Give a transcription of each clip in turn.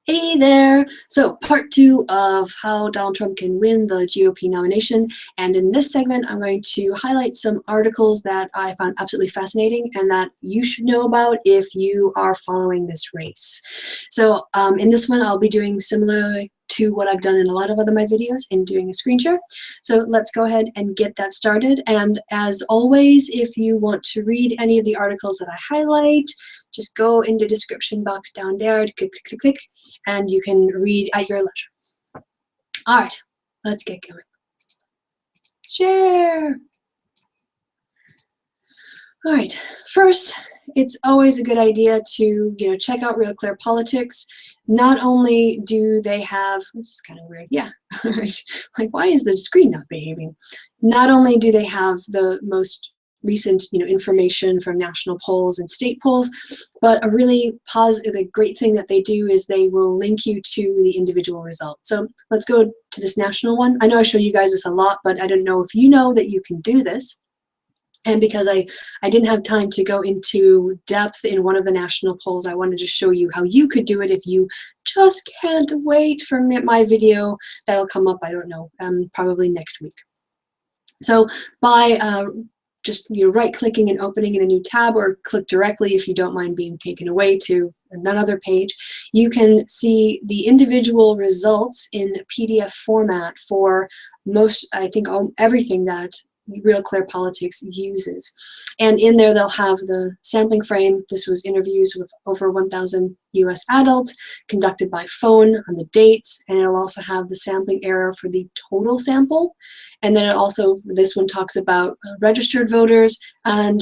Hey there! So part 2 of how Donald Trump can win the GOP nomination, and in this segment I'm going to highlight some articles that I found absolutely fascinating and that you should know about if you are following this race. So in this one I'll be doing similar to what I've done in a lot of other my videos and doing a screen share. So let's go ahead and get that started, and as always, if you want to read any of the articles that I highlight, just go in the description box down there, click, click, click, click, and you can read at your leisure. All right, let's get going. Share. All right, first, it's always a good idea to check out Real Clear Politics. Not only do they have, this is kind of weird, yeah, all right, like why is the screen not behaving? Not only do they have the most recent information from national polls and state polls, but a really positive, the great thing that they do is they will link you to the individual results. So let's go to this national one. I know I show you guys this a lot, but I don't know if you know that you can do this. And because I didn't have time to go into depth in one of the national polls, I wanted to show you how you could do it if you just can't wait for my video that'll come up, I don't know, probably next week. So by just right-clicking and opening in a new tab, or click directly if you don't mind being taken away to another page, you can see the individual results in PDF format for most, I think, everything that Real Clear Politics uses. And in there they'll have the sampling frame. This was interviews with over 1,000 US adults conducted by phone on the dates, and it'll also have the sampling error for the total sample. And then it also, this one talks about registered voters and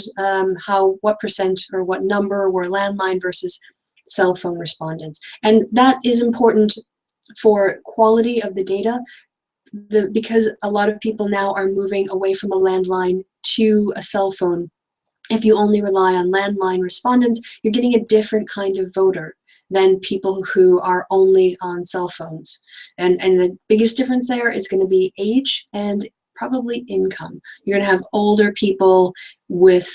what percent or what number were landline versus cell phone respondents. And that is important for quality of the data, because a lot of people now are moving away from a landline to a cell phone. If you only rely on landline respondents, you're getting a different kind of voter than people who are only on cell phones. And the biggest difference there is going to be age and probably income. You're going to have older people with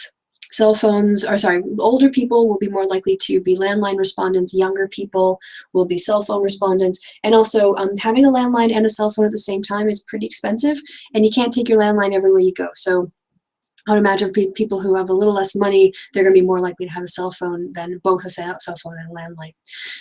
cell phones, or sorry, older people will be more likely to be landline respondents, younger people will be cell phone respondents, and also having a landline and a cell phone at the same time is pretty expensive, and you can't take your landline everywhere you go. So I would imagine for people who have a little less money, they're going to be more likely to have a cell phone than both a cell phone and a landline.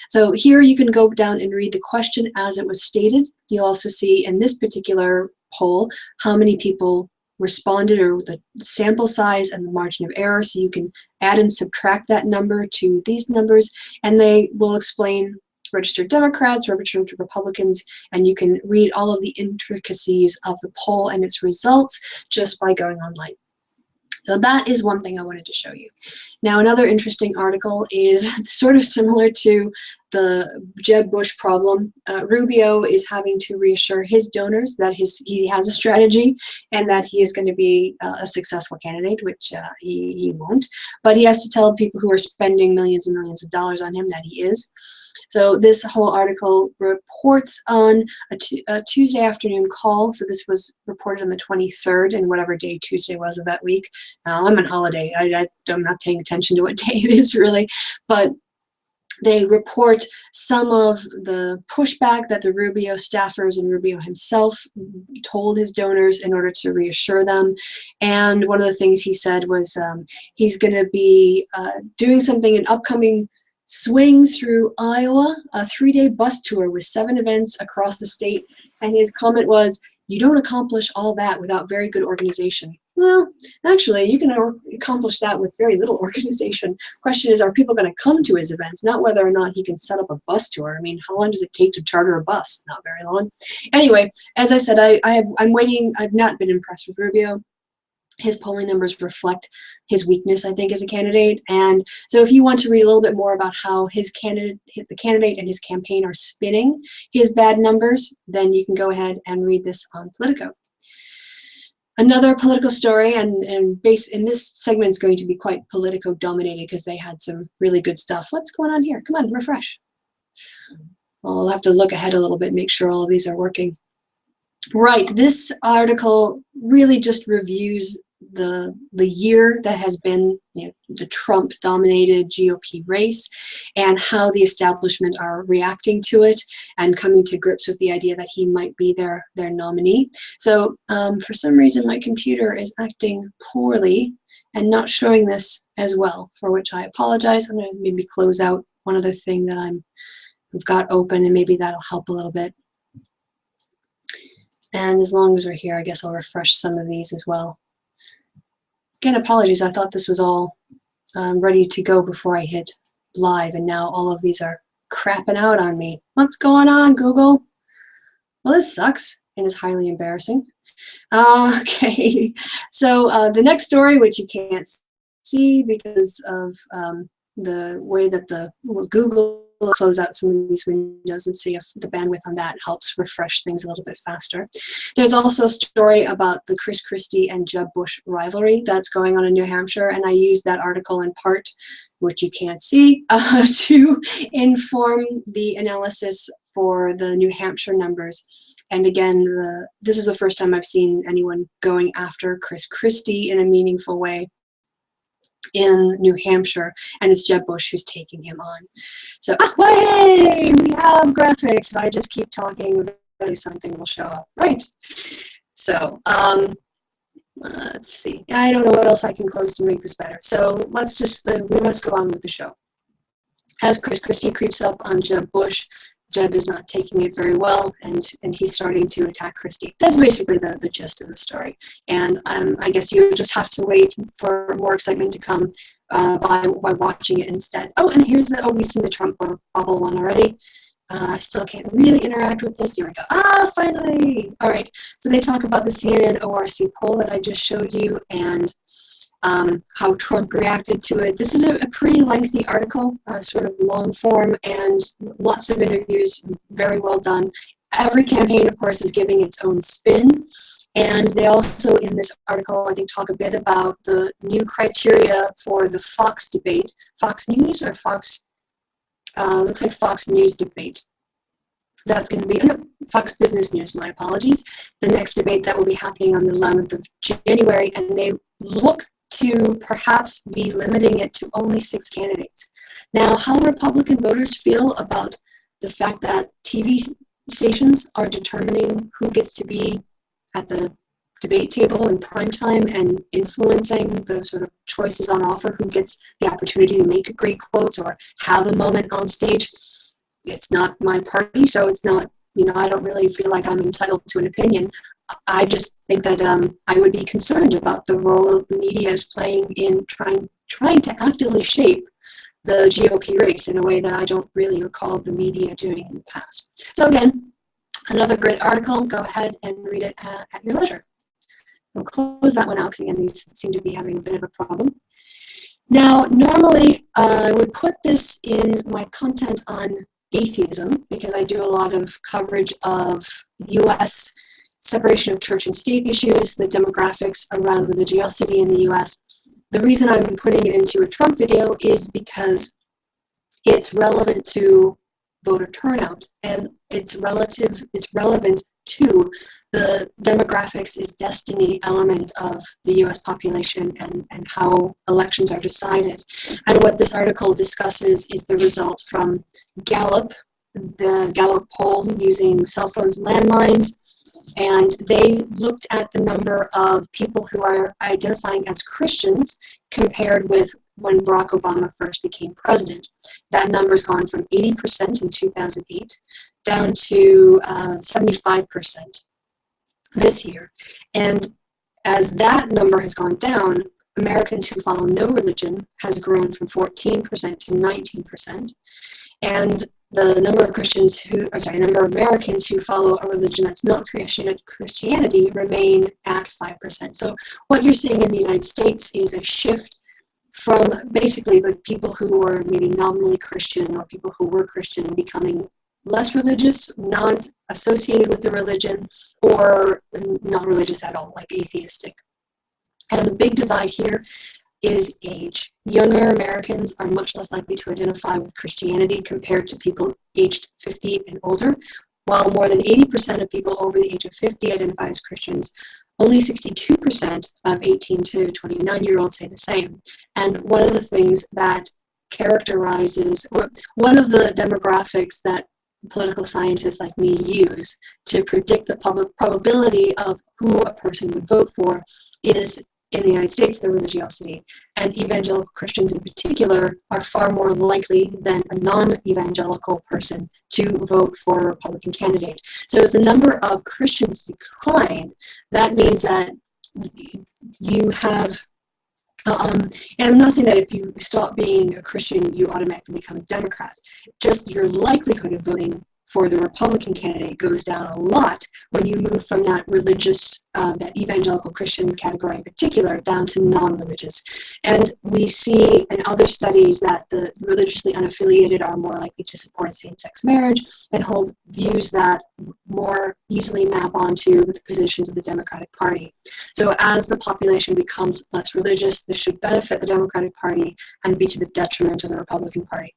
So here you can go down and read the question as it was stated. You'll also see in this particular poll how many people responded, or the sample size and the margin of error, so you can add and subtract that number to these numbers, and they will explain registered Democrats, registered Republicans, and you can read all of the intricacies of the poll and its results just by going online. So that is one thing I wanted to show you. Now, another interesting article is sort of similar to the Jeb Bush problem. Rubio is having to reassure his donors that he has a strategy and that he is going to be a successful candidate, which he won't. But he has to tell people who are spending millions and millions of dollars on him that he is. So this whole article reports on a Tuesday afternoon call. So this was reported on the 23rd, and whatever day Tuesday was of that week. I'm on holiday. I'm not paying attention to what day it is really, but they report some of the pushback that the Rubio staffers and Rubio himself told his donors in order to reassure them. And one of the things he said was he's going to be doing something, an upcoming swing through Iowa, a 3-day bus tour with 7 events across the state. And his comment was, "You don't accomplish all that without very good organization." Well, actually, you can accomplish that with very little organization. Question is, are people going to come to his events? Not whether or not he can set up a bus tour. I mean, how long does it take to charter a bus? Not very long. Anyway, as I said, I'm waiting. I've not been impressed with Rubio. His polling numbers reflect his weakness, I think, as a candidate. And so if you want to read a little bit more about how the candidate and his campaign are spinning his bad numbers, then you can go ahead and read this on Politico. Another political story, and this segment is going to be quite Politico dominated because they had some really good stuff. What's going on here? Come on, refresh. Well, I'll have to look ahead a little bit, make sure all of these are working. Right, this article really just reviews the year that has been, the Trump-dominated GOP race, and how the establishment are reacting to it and coming to grips with the idea that he might be their nominee. So for some reason, my computer is acting poorly and not showing this as well, for which I apologize. I'm going to maybe close out one other thing that we've got open, and maybe that'll help a little bit. And as long as we're here, I guess I'll refresh some of these as well. Again, apologies. I thought this was all ready to go before I hit live, and now all of these are crapping out on me. What's going on, Google? Well, this sucks and is highly embarrassing. Okay, so the next story, which you can't see because of the way that Google will close out some of these windows and see if the bandwidth on that helps refresh things a little bit faster. There's also a story about the Christie and Jeb Bush rivalry that's going on in New Hampshire, and I used that article in part, which you can't see, to inform the analysis for the New Hampshire numbers. And again, this is the first time I've seen anyone going after Christie in a meaningful way in New Hampshire, and it's Jeb Bush who's taking him on. So, hey, we have graphics. If I just keep talking, something will show up, right? So, let's see. I don't know what else I can close to make this better. So let's we must go on with the show. As Christie creeps up on Jeb Bush, Jeb is not taking it very well, and he's starting to attack Christie. That's basically the gist of the story. And I guess you just have to wait for more excitement to come by watching it instead. Oh, and here's we've seen the Trump bubble one already. I still can't really interact with this. Here we go. Finally. All right. So they talk about the CNN ORC poll that I just showed you, and how Trump reacted to it. This is a pretty lengthy article, sort of long form, and lots of interviews, very well done. Every campaign, of course, is giving its own spin. And they also, in this article, I think, talk a bit about the new criteria for the Fox debate. Fox News or Fox, looks like Fox News debate. That's going to be Fox Business News, my apologies. The next debate that will be happening on the 11th of January, and they look to perhaps be limiting it to only 6 candidates. Now, how Republican voters feel about the fact that TV stations are determining who gets to be at the debate table in prime time and influencing the sort of choices on offer, who gets the opportunity to make great quotes or have a moment on stage. It's not my party, so it's not, I don't really feel like I'm entitled to an opinion. I just think that I would be concerned about the role the media is playing in trying to actively shape the GOP race in a way that I don't really recall the media doing in the past. So again, another great article. Go ahead and read it at your leisure. We'll close that one out because, again, these seem to be having a bit of a problem. Now, normally I would put this in my content on atheism because I do a lot of coverage of U.S. separation of church and state issues, the demographics around religiosity in the U.S. The reason I'm putting it into a Trump video is because it's relevant to voter turnout, and it's relevant to the demographics is destiny element of the U.S. population and how elections are decided. And what this article discusses is the result from Gallup, the Gallup poll using cell phones and landlines, and they looked at the number of people who are identifying as Christians compared with when Barack Obama first became president. That number's gone from 80% in 2008 down to 75% this year. And as that number has gone down, Americans who follow no religion has grown from 14% to 19%. And the number of number of Americans who follow a religion that's not Christianity remain at 5%. So what you're seeing in the United States is a shift from basically the people who were maybe nominally Christian or people who were Christian and becoming less religious, not associated with the religion, or not religious at all, like atheistic. And the big divide here is age. Younger Americans are much less likely to identify with Christianity compared to people aged 50 and older, while more than 80% of people over the age of 50 identify as Christians. only 62% of 18 to 29-year-olds say the same. And one of the things that characterizes, or one of the demographics that political scientists like me use to predict the probability of who a person would vote for is, in the United States, the religiosity. And evangelical Christians in particular are far more likely than a non-evangelical person to vote for a Republican candidate. So as the number of Christians decline, that means that you have, and I'm not saying that if you stop being a Christian, you automatically become a Democrat. Just your likelihood of voting for the Republican candidate goes down a lot when you move from that religious, that evangelical Christian category in particular, down to non-religious. And we see in other studies that the religiously unaffiliated are more likely to support same-sex marriage and hold views that more easily map onto the positions of the Democratic Party. So as the population becomes less religious, this should benefit the Democratic Party and be to the detriment of the Republican Party.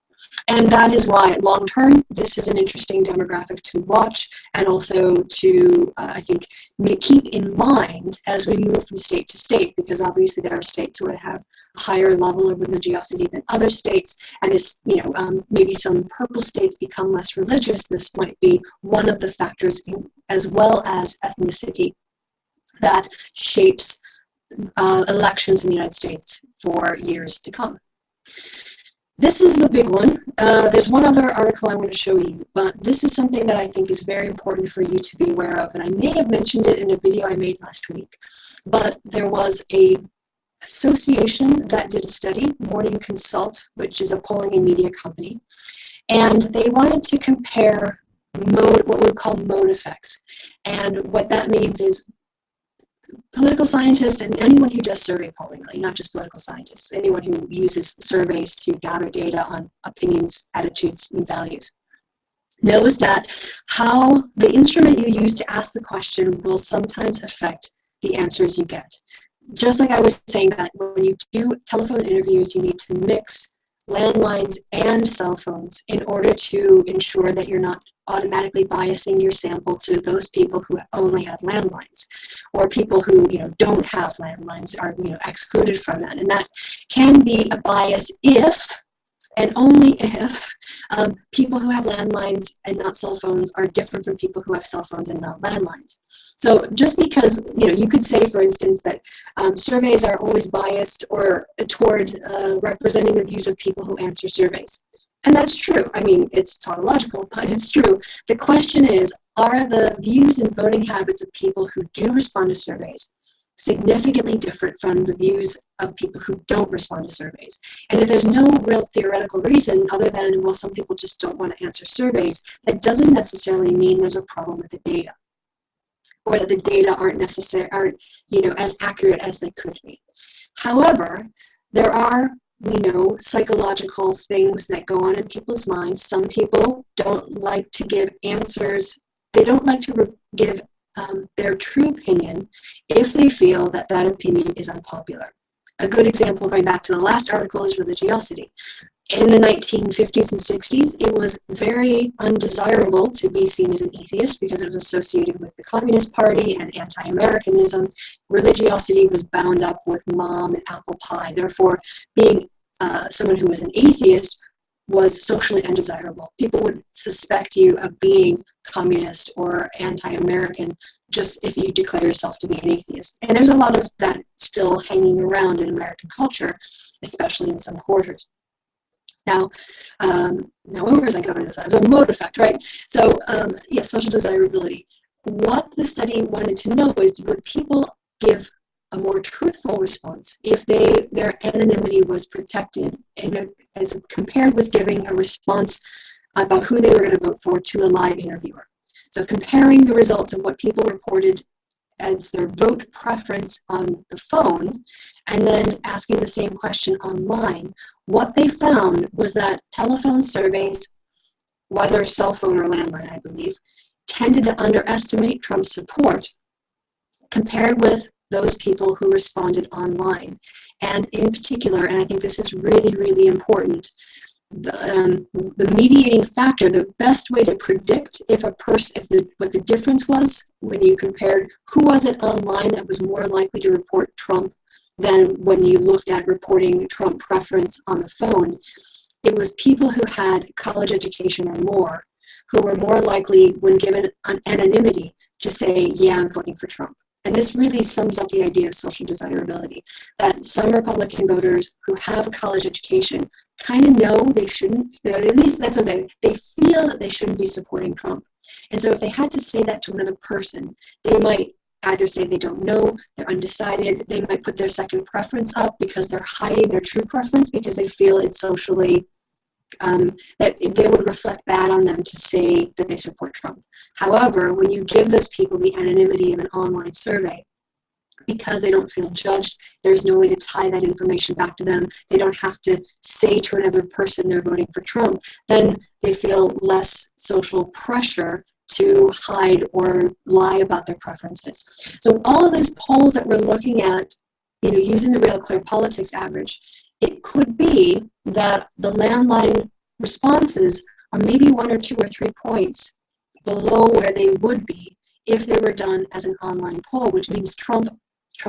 And that is why, long term, this is an interesting demographic to watch and also to, I think, keep in mind as we move from state to state, because obviously there are states where they have a higher level of religiosity than other states, and as maybe some purple states become less religious, this might be one of the factors, as well as ethnicity, that shapes elections in the United States for years to come. This is the big one. There's one other article I want to show you, but this is something that I think is very important for you to be aware of, and I may have mentioned it in a video I made last week, but there was a association that did a study, Morning Consult, which is a polling and media company, and they wanted to compare what we call mode effects. And what that means is political scientists and anyone who does survey polling, really, not just political scientists, anyone who uses surveys to gather data on opinions, attitudes, and values, knows that how the instrument you use to ask the question will sometimes affect the answers you get. Just like I was saying that when you do telephone interviews, you need to mix landlines and cell phones in order to ensure that you're not automatically biasing your sample to those people who only have landlines, or people who don't have landlines are excluded from that. And that can be a bias if, and only if, people who have landlines and not cell phones are different from people who have cell phones and not landlines. So just because, you could say, for instance, that surveys are always biased or toward representing the views of people who answer surveys. And that's true. I mean, it's tautological, but it's true. The question is, are the views and voting habits of people who do respond to surveys significantly different from the views of people who don't respond to surveys? And if there's no real theoretical reason other than, well, some people just don't want to answer surveys, that doesn't necessarily mean there's a problem with the data, or that the data aren't as accurate as they could be. However, there are, we know, psychological things that go on in people's minds. Some people don't like to give answers. They don't like to give their true opinion if they feel that that opinion is unpopular. A good example, going back to the last article, is religiosity. In the 1950s and 60s, it was very undesirable to be seen as an atheist because it was associated with the Communist Party and anti-Americanism. Religiosity was bound up with mom and apple pie. Therefore, being someone who was an atheist was socially undesirable. People would suspect you of being communist or anti-American just if you declare yourself to be an atheist. And there's a lot of that still hanging around in American culture, especially in some quarters. Now where was I going with this? So mode effect, right? So yes, social desirability. What the study wanted to know is, would people give a more truthful response if their anonymity was protected, as compared with giving a response about who they were going to vote for to a live interviewer. So comparing the results of what people reported as their vote preference on the phone, and then asking the same question online, what they found was that telephone surveys, whether cell phone or landline, I believe, tended to underestimate Trump's support compared with those people who responded online. And in particular, and I think this is really, really important, the mediating factor, the best way to predict if a person, what the difference was when you compared who was it online that was more likely to report Trump than when you looked at reporting Trump preference on the phone, it was people who had college education or more, who were more likely, when given anonymity, to say, yeah, I'm voting for Trump. And this really sums up the idea of social desirability, that some Republican voters who have a college education kind of know they shouldn't, at least that's what they feel that they shouldn't be supporting Trump. And so if they had to say that to another person, they might either say they don't know, they're undecided, they might put their second preference up because they're hiding their true preference because they feel it's socially, that they would reflect bad on them to say that they support Trump. However, when you give those people the anonymity of an online survey, because they don't feel judged, there's no way to tie that information back to them, they don't have to say to another person they're voting for Trump, then they feel less social pressure to hide or lie about their preferences. So all of these polls that we're looking at, using the Real Clear Politics average, it could be that the landline responses are maybe 1 or 2 or 3 points below where they would be if they were done as an online poll, which means Trump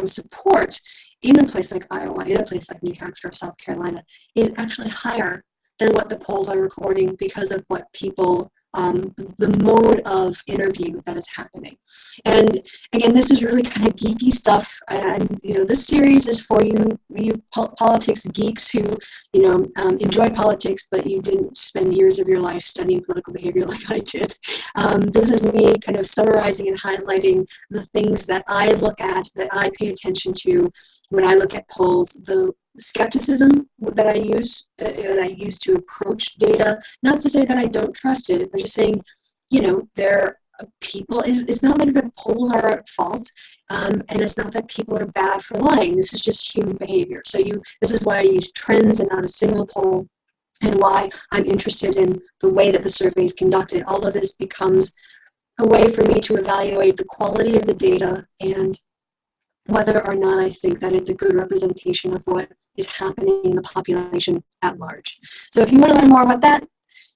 support in a place like Iowa, in a place like New Hampshire, South Carolina, is actually higher than what the polls are recording because of what people, the mode of interview that is happening. And again, this is really kind of geeky stuff. And this series is for you politics geeks who, enjoy politics, but you didn't spend years of your life studying political behavior like I did. This is me kind of summarizing and highlighting the things that I look at, that I pay attention to when I look at polls, the skepticism that I use to approach data. Not to say that I don't trust it, but just saying, there are people. It's not like the polls are at fault, and it's not that people are bad for lying. This is just human behavior. So this is why I use trends and not a single poll, and why I'm interested in the way that the survey is conducted. All of this becomes a way for me to evaluate the quality of the data and whether or not I think that it's a good representation of what is happening in the population at large. So if you want to learn more about that,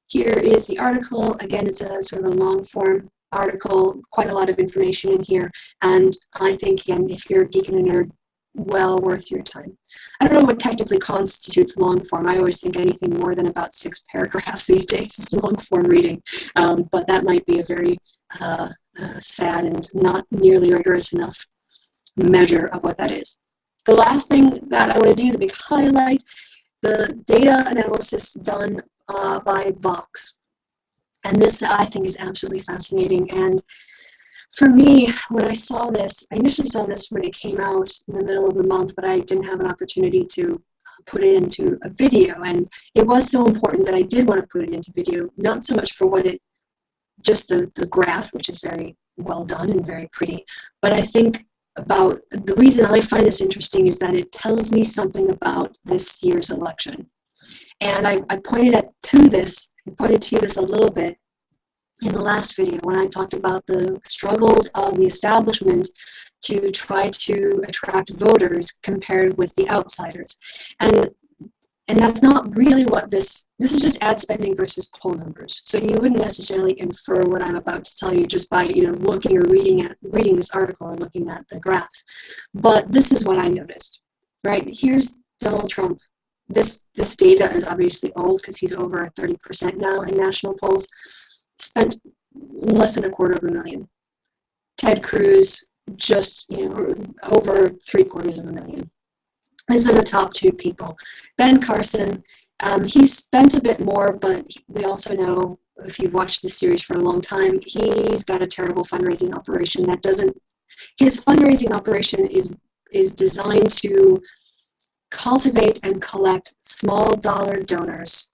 here is the article. Again, it's a sort of a long form article, quite a lot of information in here. And I think, again, if you're a geek and a nerd, well worth your time. I don't know what technically constitutes long form. I always think anything more than about 6 paragraphs these days is long form reading. But that might be a very sad and not nearly rigorous enough measure of what that is. The last thing that I want to do, the big highlight, the data analysis done by Vox. And this, I think, is absolutely fascinating. And for me, when I saw this, I initially saw this when it came out in the middle of the month, but I didn't have an opportunity to put it into a video. And it was so important that I did want to put it into video, not so much for just the graph, which is very well done and very pretty, but I think about the reason I find this interesting is that it tells me something about this year's election. And I pointed to this a little bit in the last video when I talked about the struggles of the establishment to try to attract voters compared with the outsiders. And that's not really what this is just ad spending versus poll numbers. So you wouldn't necessarily infer what I'm about to tell you just by looking or reading this article or looking at the graphs. But this is what I noticed, right? Here's Donald Trump. This data is obviously old because he's over 30% now in national polls. Spent less than $250,000. Ted Cruz just over $750,000. These are the top 2 people. Ben Carson, he spent a bit more, but we also know, if you've watched this series for a long time, he's got a terrible fundraising operation that his fundraising operation is designed to cultivate and collect small dollar donors,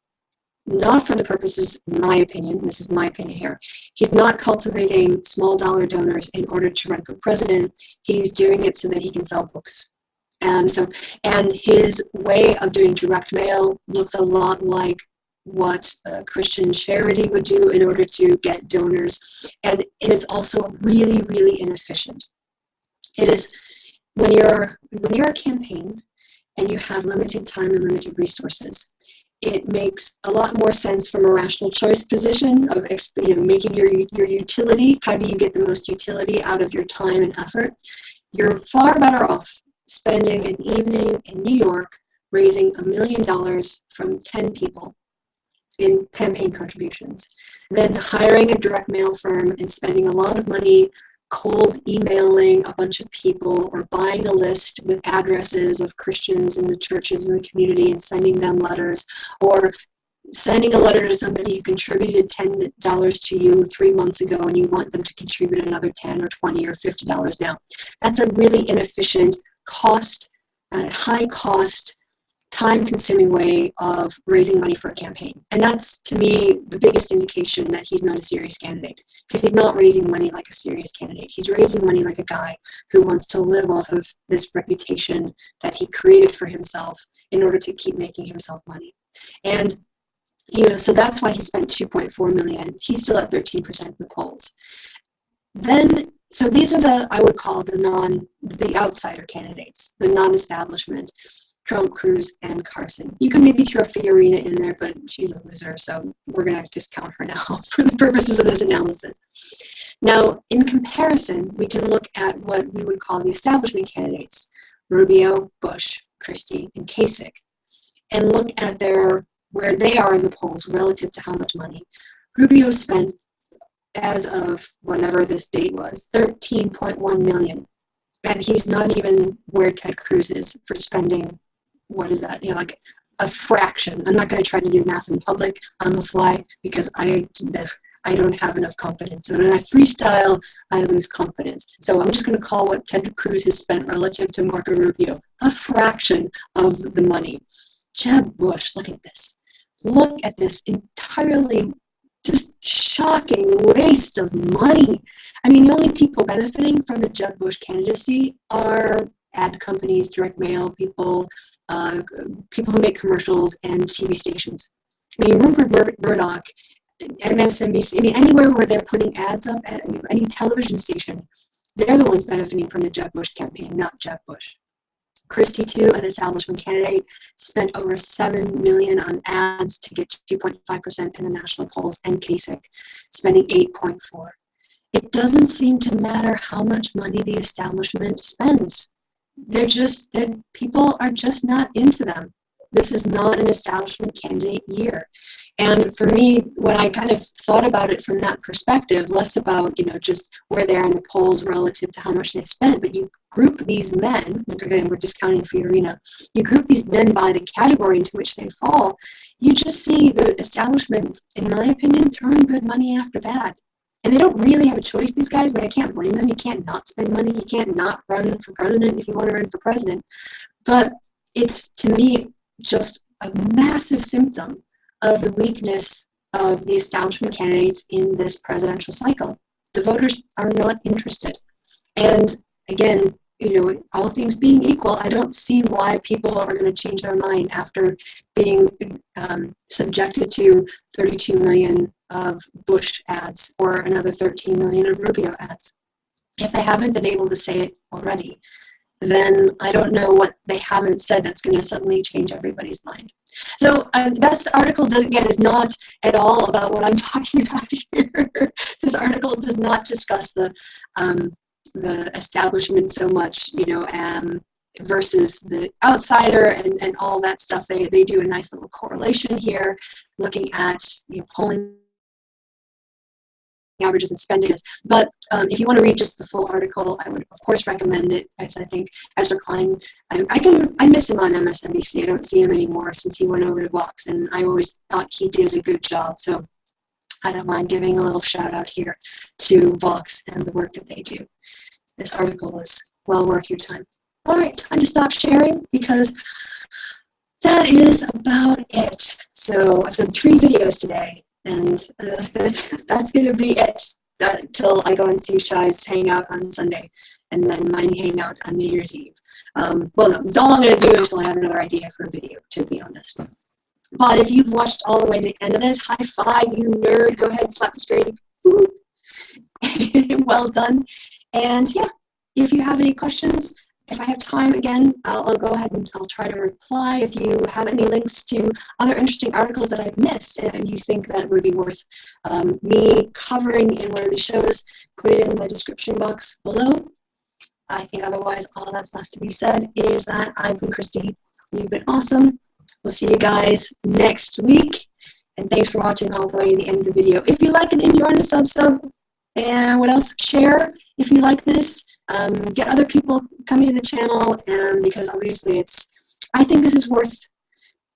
not for the purposes, in my opinion, this is my opinion here, he's not cultivating small dollar donors in order to run for president. He's doing it so that he can sell books. And his way of doing direct mail looks a lot like what a Christian charity would do in order to get donors. And it is also really, really inefficient. It is, when you're a campaign and you have limited time and limited resources, It makes a lot more sense from a rational choice position of making your utility. How do you get the most utility out of your time and effort? You're far better off spending an evening in New York raising $1 million from 10 people in campaign contributions than hiring a direct mail firm and spending a lot of money cold emailing a bunch of people or buying a list with addresses of Christians in the churches in the community and sending them letters, or sending a letter to somebody who contributed $10 to you 3 months ago and you want them to contribute another $10 or $20 or $50 now. That's a really inefficient high cost, time-consuming way of raising money for a campaign. And that's, to me, the biggest indication that he's not a serious candidate, because he's not raising money like a serious candidate. He's raising money like a guy who wants to live off of this reputation that he created for himself in order to keep making himself money. And so that's why he spent $2.4 million. He's still at 13% in the polls. Then, so these are I would call the outsider candidates, the non-establishment. Trump, Cruz, and Carson. You can maybe throw Fiorina in there, but she's a loser, so we're going to discount her now for the purposes of this analysis. Now, in comparison, we can look at what we would call the establishment candidates, Rubio, Bush, Christie, and Kasich, and look at where they are in the polls relative to how much money. Rubio spent, as of whenever this date was, $13.1 million, and he's not even where Ted Cruz is for spending. What is that? Like a fraction. I'm not going to try to do math in public on the fly because I don't have enough confidence. So when I freestyle, I lose confidence. So I'm just going to call what Ted Cruz has spent relative to Marco Rubio a fraction of the money. Jeb Bush, look at this. Look at this entirely just shocking waste of money. I mean, the only people benefiting from the Jeb Bush candidacy are ad companies, direct mail people, people who make commercials, and TV stations. I mean, Rupert Murdoch, MSNBC, I mean, anywhere where they're putting ads up, at any television station, they're the ones benefiting from the Jeb Bush campaign, not Jeb Bush. Christie, too, an establishment candidate, spent over $7 million on ads to get 2.5% in the national polls, and Kasich spending 8.4%. It doesn't seem to matter how much money the establishment spends. People are just not into them. This is not an establishment candidate year. And for me, when I kind of thought about it from that perspective, less about, just where they are in the polls relative to how much they spent, but you group these men, again, we're discounting Fiorina, you group these men by the category into which they fall, you just see the establishment, in my opinion, throwing good money after bad. And they don't really have a choice, these guys, but I can't blame them. You can't not spend money. You can't not run for president if you want to run for president. But it's, to me, just a massive symptom of the weakness of the establishment candidates in this presidential cycle. The voters are not interested. And again, all things being equal, I don't see why people are going to change their mind after being subjected to 32 million of Bush ads or another 13 million of Rubio ads. If they haven't been able to say it already, then I don't know what they haven't said that's going to suddenly change everybody's mind. So this article, again, is not at all about what I'm talking about here. This article does not discuss the establishment so much, versus the outsider and all that stuff. They do a nice little correlation here, looking at polling averages and spending. But if you want to read just the full article, I would of course recommend it. As I think Ezra Klein, I miss him on MSNBC. I don't see him anymore since he went over to Vox, and I always thought he did a good job. So I don't mind giving a little shout out here to Vox and the work that they do. This article was well worth your time. All right, time to stop sharing because that is about it. So I've done 3 videos today, and that's going to be it until I go and see Shai's hangout on Sunday, and then mine hangout on New Year's Eve. Well, no, it's all I'm going to do until I have another idea for a video, to be honest. But if you've watched all the way to the end of this, high five, you nerd. Go ahead, slap the screen. Well done. And yeah, if you have any questions, if I have time again, I'll go ahead and I'll try to reply. If you have any links to other interesting articles that I've missed and you think that would be worth me covering in one of the shows, put it in the description box below. I think otherwise all that's left to be said is that I've been Christie. You've been awesome. We'll see you guys next week. And thanks for watching all the way to the end of the video. If you like it and you're on a sub, and what else? Share if you like this. Get other people coming to the channel, because obviously I think this is worth,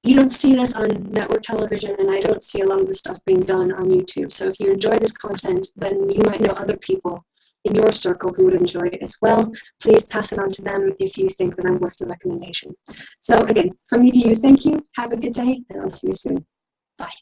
you don't see this on network television, and I don't see a lot of the stuff being done on YouTube. So if you enjoy this content, then you might know other people in your circle who would enjoy it as well. Please pass it on to them if you think that I'm worth the recommendation. So again, from me to you, thank you. Have a good day, and I'll see you soon. Bye.